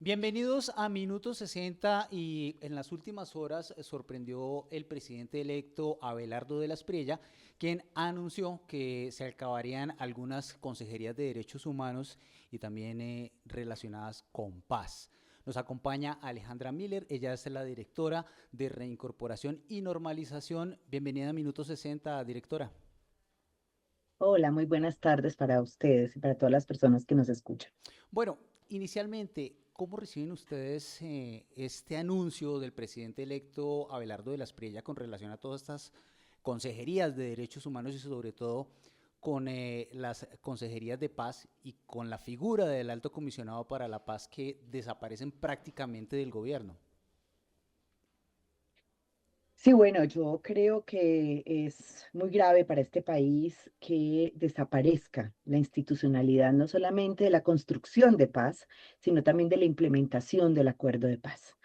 Bienvenidos a Minuto 60 y en las últimas horas sorprendió el presidente electo Abelardo de la Espriella, quien anunció que se acabarían algunas consejerías de derechos humanos y también relacionadas con paz. Nos acompaña Alejandra Miller, ella es la directora de Reincorporación y Normalización. Bienvenida a Minuto 60, directora. Hola, muy buenas tardes para ustedes y para todas las personas que nos escuchan. Bueno, inicialmente, ¿cómo reciben ustedes este anuncio del presidente electo Abelardo de la Espriella con relación a todas estas consejerías de derechos humanos y sobre todo con las consejerías de paz y con la figura del alto comisionado para la paz que desaparecen prácticamente del gobierno? Sí, bueno, yo creo que es muy grave para este país que desaparezca la institucionalidad no solamente de la construcción de paz, sino también de la implementación del acuerdo de paz.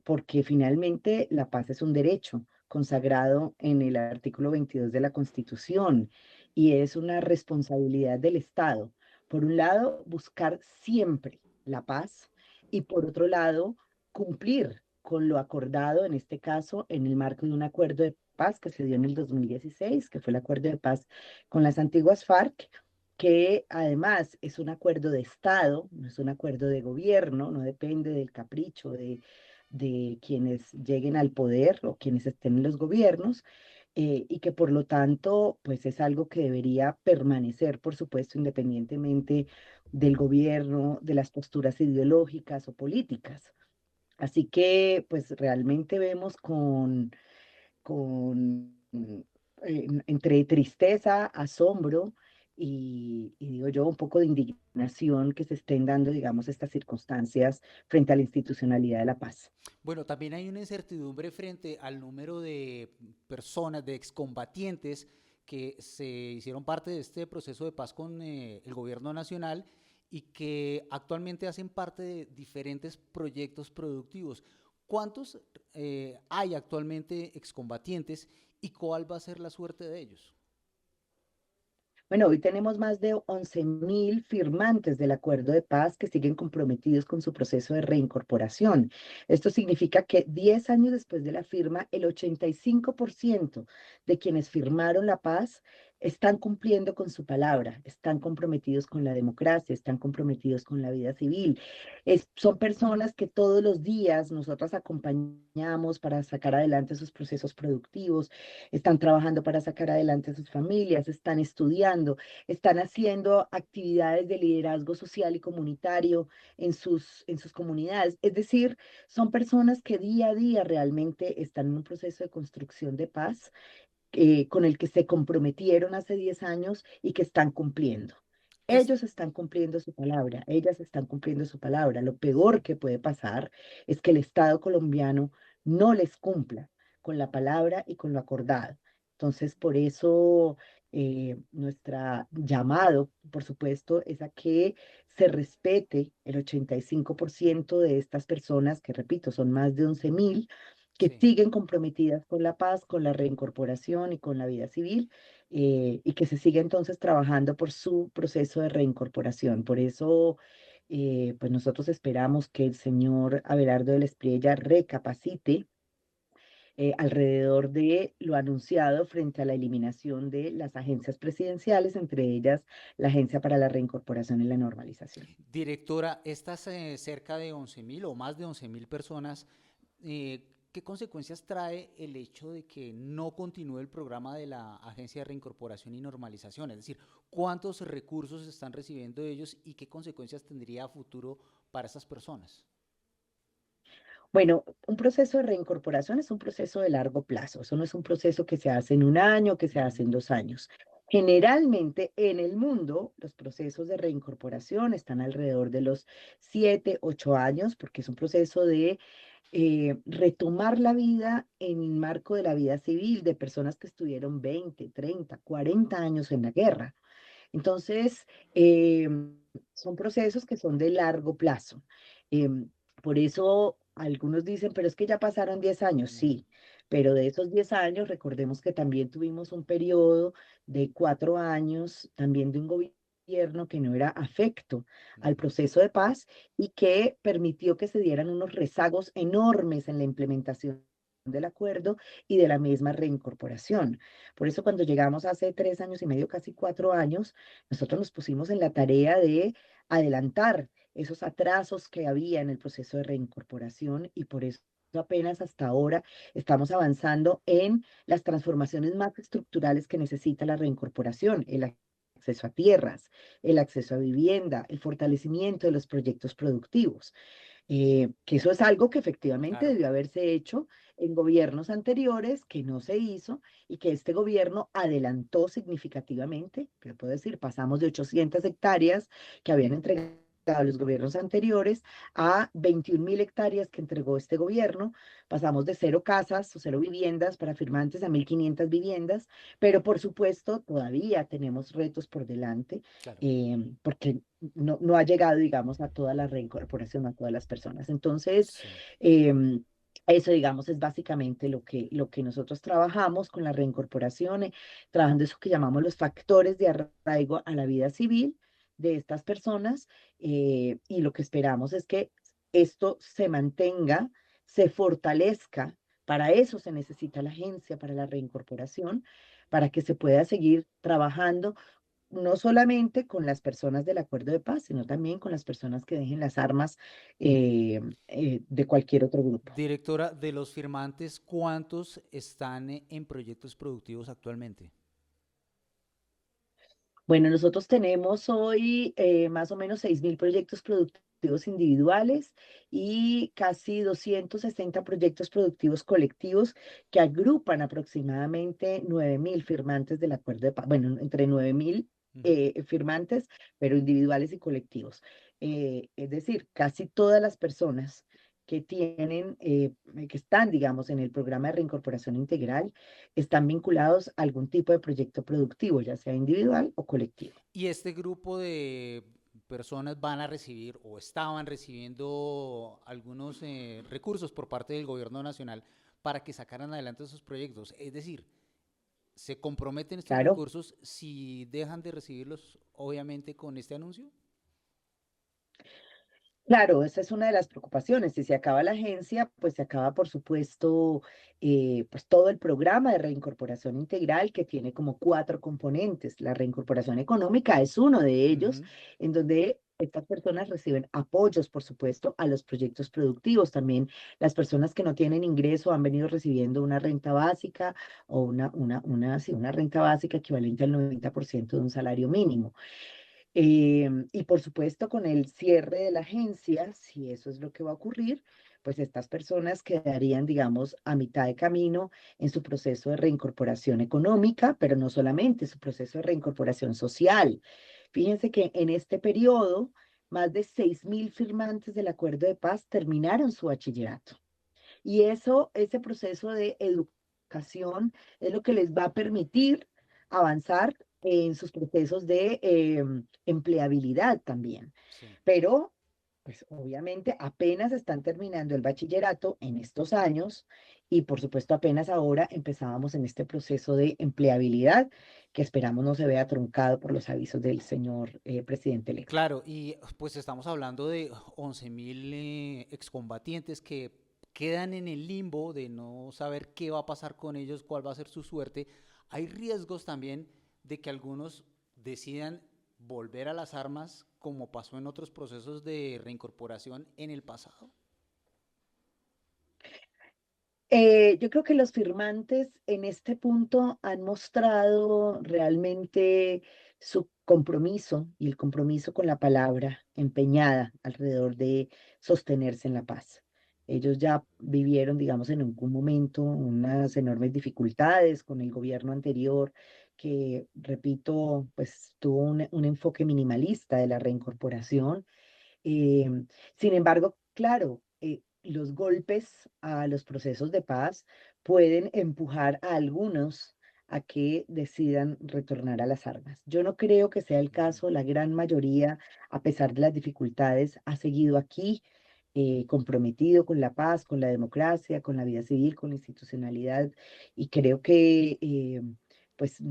Porque finalmente la paz es un derecho consagrado en el artículo 22 de la Constitución y es una responsabilidad del Estado. Por un lado, buscar siempre la paz y por otro lado, cumplir con lo acordado, en este caso, en el marco de un acuerdo de paz que se dio en el 2016, que fue el acuerdo de paz con las antiguas FARC, que además es un acuerdo de Estado, no es un acuerdo de gobierno, no depende del capricho de quienes lleguen al poder o quienes estén en los gobiernos, y que por lo tanto, pues es algo que debería permanecer, por supuesto, independientemente del gobierno, de las posturas ideológicas o políticas. Así que, pues realmente vemos con entre tristeza, asombro y digo yo un poco de indignación que se estén dando, digamos, estas circunstancias frente a la institucionalidad de la paz. Bueno, también hay una incertidumbre frente al número de personas, de excombatientes que se hicieron parte de este proceso de paz con el gobierno nacional y que actualmente hacen parte de diferentes proyectos productivos. ¿Cuántos hay actualmente excombatientes y cuál va a ser la suerte de ellos? Bueno, hoy tenemos más de 11.000 firmantes del acuerdo de paz que siguen comprometidos con su proceso de reincorporación. Esto significa que 10 años después de la firma, el 85% de quienes firmaron la paz están cumpliendo con su palabra, están comprometidos con la democracia, están comprometidos con la vida civil. Son personas que todos los días nosotros acompañamos para sacar adelante sus procesos productivos, están trabajando para sacar adelante a sus familias, están estudiando, están haciendo actividades de liderazgo social y comunitario en sus comunidades. Es decir, son personas que día a día realmente están en un proceso de construcción de paz, con el que se comprometieron hace 10 años y que están cumpliendo. Es, Ellos están cumpliendo su palabra, ellas están cumpliendo su palabra. Lo peor que puede pasar es que el Estado colombiano no les cumpla con la palabra y con lo acordado. Entonces, por eso nuestra llamado, por supuesto, es a que se respete el 85% de estas personas, que repito, son más de 11.000, que sí. siguen comprometidas con la paz, con la reincorporación y con la vida civil, y que se sigue entonces trabajando por su proceso de reincorporación. Por eso, pues nosotros esperamos que el señor Abelardo de la Espriella recapacite alrededor de lo anunciado frente a la eliminación de las agencias presidenciales, entre ellas la Agencia para la Reincorporación y la Normalización. Directora, estas cerca de 11.000 o más de 11.000 personas, ¿qué consecuencias trae el hecho de que no continúe el programa de la Agencia de Reincorporación y Normalización? Es decir, ¿cuántos recursos están recibiendo ellos y qué consecuencias tendría a futuro para esas personas? Bueno, un proceso de reincorporación es un proceso de largo plazo. Eso no es un proceso que se hace en un año, que se hace en 2 años. Generalmente en el mundo los procesos de reincorporación están alrededor de los 7, 8 años, porque es un proceso de retomar la vida en el marco de la vida civil de personas que estuvieron 20, 30, 40 años en la guerra. Entonces, son procesos que son de largo plazo. Por eso algunos dicen, pero es que ya pasaron 10 años, sí, pero de esos 10 recordemos que también tuvimos un periodo de 4 años también de un gobierno gobierno que no era afecto al Ujú. proceso de paz y que permitió que se dieran unos rezagos enormes en la implementación del acuerdo y de la misma reincorporación. Por eso cuando llegamos hace 3 años y medio, casi 4 años, nosotros nos pusimos en la tarea de adelantar esos atrasos que había en el proceso de reincorporación y por eso apenas hasta ahora estamos avanzando en las transformaciones más estructurales que necesita la reincorporación, el acceso a tierras, el acceso a vivienda, el fortalecimiento de los proyectos productivos, que eso es algo que efectivamente Claro. debió haberse hecho en gobiernos anteriores, que no se hizo y que este gobierno adelantó significativamente, pero puedo decir, pasamos de 800 hectáreas que habían entregado los gobiernos anteriores a 21.000 hectáreas que entregó este gobierno. Pasamos de 0 casas o 0 viviendas para firmantes a 1.500 viviendas, pero por supuesto todavía tenemos retos por delante, Claro. porque no ha llegado, digamos, a toda la reincorporación, a todas las personas. Entonces, Sí. eso, digamos, es básicamente lo que nosotros trabajamos con la reincorporación, trabajando eso que llamamos los factores de arraigo a la vida civil de estas personas, y lo que esperamos es que esto se mantenga, se fortalezca. Para eso se necesita la agencia para la reincorporación, para que se pueda seguir trabajando no solamente con las personas del acuerdo de paz, sino también con las personas que dejen las armas, de cualquier otro grupo. Directora, de los firmantes, ¿cuántos están en proyectos productivos actualmente? Bueno, nosotros tenemos hoy más o menos 6.000 proyectos productivos individuales y casi 260 proyectos productivos colectivos que agrupan aproximadamente 9.000 firmantes del acuerdo de paz. Bueno, entre 9.000 Ujú. firmantes, pero individuales y colectivos. Es decir, casi todas las personas que tienen, que están, digamos, en el programa de reincorporación integral, están vinculados a algún tipo de proyecto productivo, ya sea individual o colectivo. Y este grupo de personas van a recibir o estaban recibiendo algunos recursos por parte del gobierno nacional para que sacaran adelante esos proyectos. Es decir, se comprometen estos Claro, recursos si dejan de recibirlos, obviamente, con este anuncio. claro, esa es una de las preocupaciones. Si se acaba la agencia, pues se acaba, por supuesto, pues todo el programa de reincorporación integral que tiene como 4 componentes. La reincorporación económica es uno de ellos, Ujú. en donde estas personas reciben apoyos, por supuesto, a los proyectos productivos. También las personas que no tienen ingreso han venido recibiendo una renta básica o sí, una renta básica equivalente al 90% de un salario mínimo. Y por supuesto, con el cierre de la agencia, si eso es lo que va a ocurrir, pues estas personas quedarían, digamos, a mitad de camino en su proceso de reincorporación económica, pero no solamente su proceso de reincorporación social. Fíjense que en este periodo, más de 6.000 firmantes del acuerdo de paz terminaron su bachillerato. Y eso, ese proceso de educación es lo que les va a permitir avanzar en sus procesos de empleabilidad también. Sí. Pero, pues obviamente apenas están terminando el bachillerato en estos años y por supuesto apenas ahora empezábamos en este proceso de empleabilidad que esperamos no se vea truncado por los avisos del señor presidente electo. Claro, y pues estamos hablando de 11.000 excombatientes que quedan en el limbo de no saber qué va a pasar con ellos, cuál va a ser su suerte. Hay riesgos también de que algunos decidan volver a las armas, como pasó en otros procesos de reincorporación en el pasado. Yo creo que los firmantes en este punto han mostrado realmente su compromiso y el compromiso con la palabra empeñada alrededor de sostenerse en la paz. Ellos ya vivieron, digamos, en algún momento unas enormes dificultades con el gobierno anterior, que, repito, pues tuvo un enfoque minimalista de la reincorporación. Sin embargo, claro, los golpes a los procesos de paz pueden empujar a algunos a que decidan retornar a las armas. Yo no creo que sea el Ujú. caso, la gran mayoría, a pesar de las dificultades, ha seguido aquí, comprometido con la paz, con la democracia, con la vida civil, con la institucionalidad, y creo que pues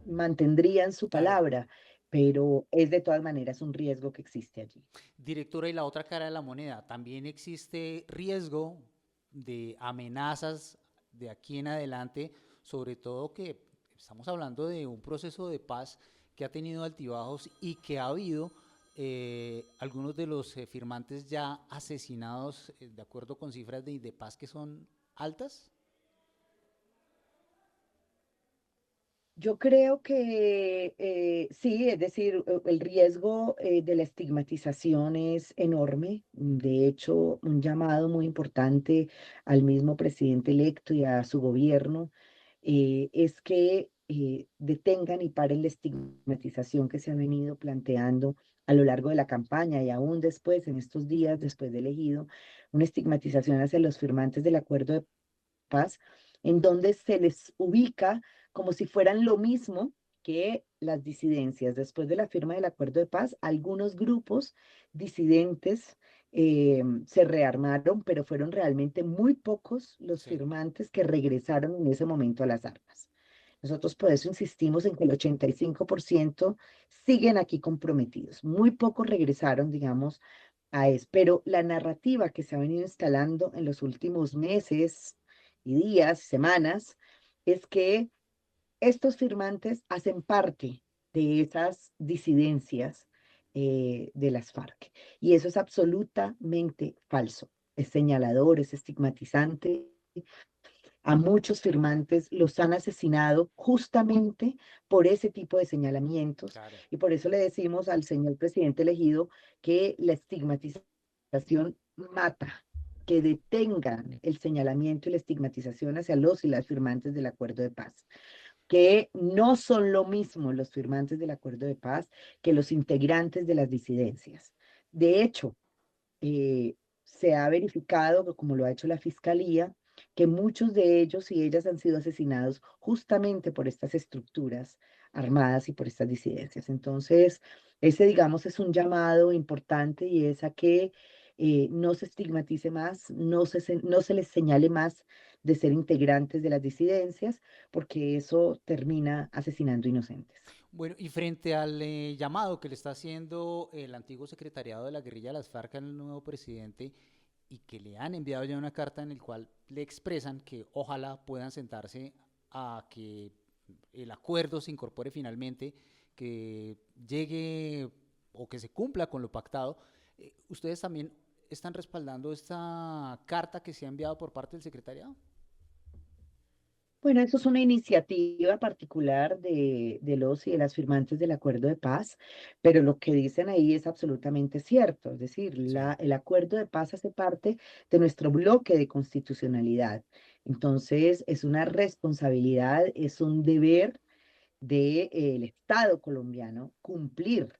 mantendrían su Claro. palabra. pero es de todas maneras un riesgo que existe allí. Directora, y la otra cara de la moneda, también existe riesgo de amenazas de aquí en adelante, sobre todo que estamos hablando de un proceso de paz que ha tenido altibajos y que ha habido algunos de los firmantes ya asesinados, de acuerdo con cifras de paz que son altas. Yo creo que sí, es decir, el riesgo de la estigmatización es enorme. De hecho, un llamado muy importante al mismo presidente electo y a su gobierno es que detengan y paren la estigmatización que se ha venido planteando a lo largo de la campaña y aún después, en estos días después de elegido, una estigmatización hacia los firmantes del acuerdo de paz, en donde se les ubica como si fueran lo mismo que las disidencias. Después de la firma del acuerdo de paz, algunos grupos disidentes se rearmaron, pero fueron realmente muy pocos los Sí, firmantes que regresaron en ese momento a las armas. Nosotros por eso insistimos en que el 85% siguen aquí comprometidos. Muy pocos regresaron, digamos, a eso. Pero la narrativa que se ha venido instalando en los últimos meses y días, semanas, es que estos firmantes hacen parte de esas disidencias de las FARC. Y eso es absolutamente falso. Es señalador, es estigmatizante. A muchos firmantes los han asesinado justamente por ese tipo de señalamientos claro. y por eso le decimos al señor presidente elegido que la estigmatización mata, que detengan el señalamiento y la estigmatización hacia los y las firmantes del acuerdo de paz, que no son lo mismo los firmantes del acuerdo de paz que los integrantes de las disidencias. De hecho, se ha verificado, como lo ha hecho la Fiscalía, que muchos de ellos y ellas han sido asesinados justamente por estas estructuras armadas y por estas disidencias. Entonces, ese, digamos, es un llamado importante y es a que no se estigmatice más, no se les señale más de ser integrantes de las disidencias, porque eso termina asesinando inocentes. Bueno, y frente al llamado que le está haciendo el antiguo secretariado de la guerrilla de las FARC al nuevo presidente y que le han enviado ya una carta en la cual le expresan que ojalá puedan sentarse a que el acuerdo se incorpore finalmente, que llegue o que se cumpla con lo pactado, ¿ustedes también están respaldando esta carta que se ha enviado por parte del secretariado? Bueno, eso es una iniciativa particular de los y de las firmantes del acuerdo de paz, pero lo que dicen ahí es absolutamente cierto. Es decir, Sí, el acuerdo de paz hace parte de nuestro bloque de constitucionalidad. Entonces, es una responsabilidad, es un deber del Estado colombiano cumplir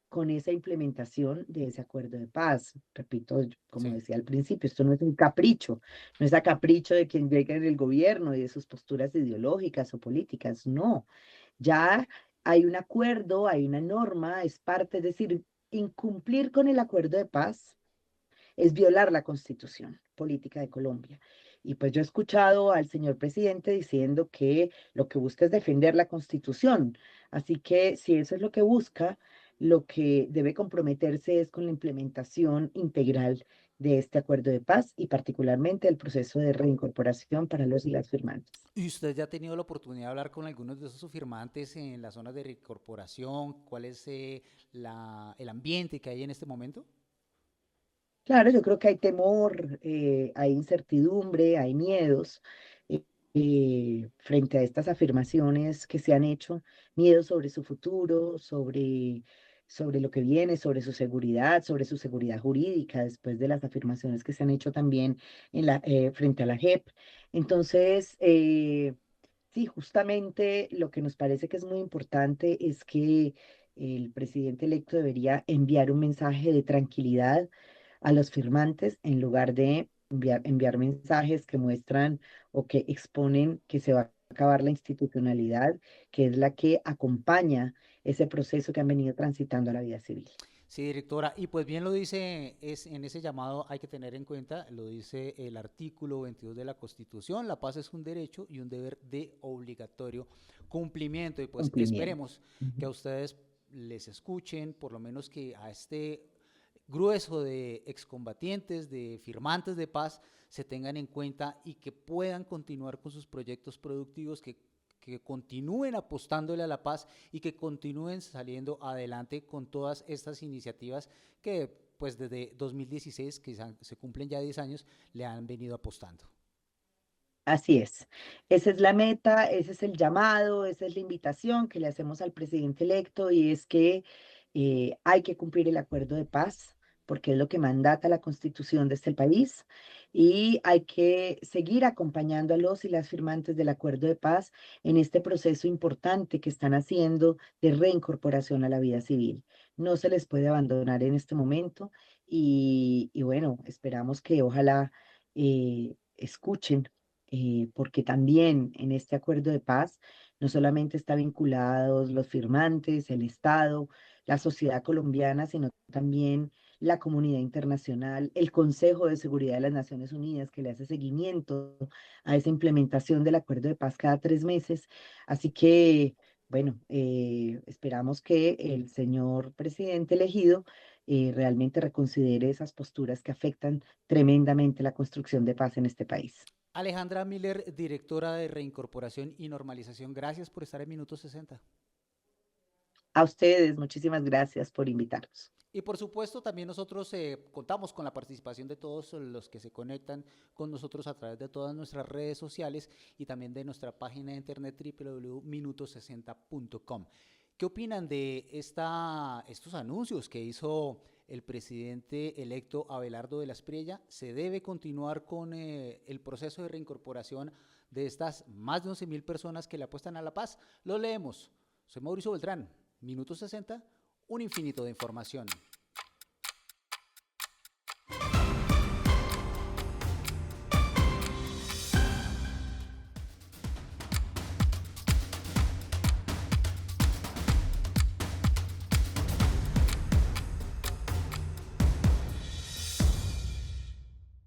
con esa implementación de ese acuerdo de paz. Repito, como sí. decía al principio, esto no es un capricho, no es a capricho de quien llega en el gobierno y de sus posturas ideológicas o políticas, no. Ya hay un acuerdo, hay una norma, es parte, es decir, incumplir con el acuerdo de paz es violar la constitución política de Colombia. Y pues yo he escuchado al señor presidente diciendo que lo que busca es defender la constitución. Así que si eso es lo que busca, lo que debe comprometerse es con la implementación integral de este acuerdo de paz y particularmente el proceso de reincorporación para los y las firmantes. ¿Y usted ya ha tenido la oportunidad de hablar con algunos de esos firmantes en las zonas de reincorporación? ¿Cuál es el ambiente que hay en este momento? Claro, yo creo que hay temor, hay incertidumbre, hay miedos frente a estas afirmaciones que se han hecho, miedos sobre su futuro, sobre lo que viene, sobre su seguridad jurídica, después de las afirmaciones que se han hecho también frente a la JEP. Entonces, sí, justamente lo que nos parece que es muy importante es que el presidente electo debería enviar un mensaje de tranquilidad a los firmantes en lugar de enviar mensajes que muestran o que exponen que se va a acabar la institucionalidad, que es la que acompaña ese proceso que han venido transitando a la vida civil. Sí, directora, y pues bien lo dice, es en ese llamado hay que tener en cuenta, lo dice el artículo 22 de la Constitución, la paz es un derecho y un deber de obligatorio cumplimiento, y pues Cumplimiento. esperemos que Ujú. a ustedes les escuchen, por lo menos que a este grueso de excombatientes, de firmantes de paz, se tengan en cuenta y que puedan continuar con sus proyectos productivos, que continúen apostándole a la paz y que continúen saliendo adelante con todas estas iniciativas que pues desde 2016, que se cumplen ya 10 años, le han venido apostando. Así es. Esa es la meta, ese es el llamado, esa es la invitación que le hacemos al presidente electo y es que hay que cumplir el acuerdo de paz porque es lo que mandata la constitución de este país y hay que seguir acompañando a los y las firmantes del acuerdo de paz en este proceso importante que están haciendo de reincorporación a la vida civil. No se les puede abandonar en este momento y bueno, esperamos que ojalá escuchen porque también en este acuerdo de paz no solamente está vinculados los firmantes, el Estado, la sociedad colombiana, sino también la comunidad internacional, el Consejo de Seguridad de las Naciones Unidas, que le hace seguimiento a esa implementación del acuerdo de paz cada 3 meses. Así que, bueno, esperamos que el señor presidente elegido realmente reconsidere esas posturas que afectan tremendamente la construcción de paz en este país. Alejandra Miller, directora de Reincorporación y Normalización, gracias por estar en Minuto 60. A ustedes, muchísimas gracias por invitarnos. Y por supuesto, también nosotros contamos con la participación de todos los que se conectan con nosotros a través de todas nuestras redes sociales y también de nuestra página de internet www.minuto60.com. ¿Qué opinan de estos anuncios que hizo el presidente electo Abelardo de la Espriella? ¿Se debe continuar con el proceso de reincorporación de estas más de 11.000 personas que le apuestan a la paz? Lo leemos. Soy Mauricio Beltrán, Minuto 60, un infinito de información.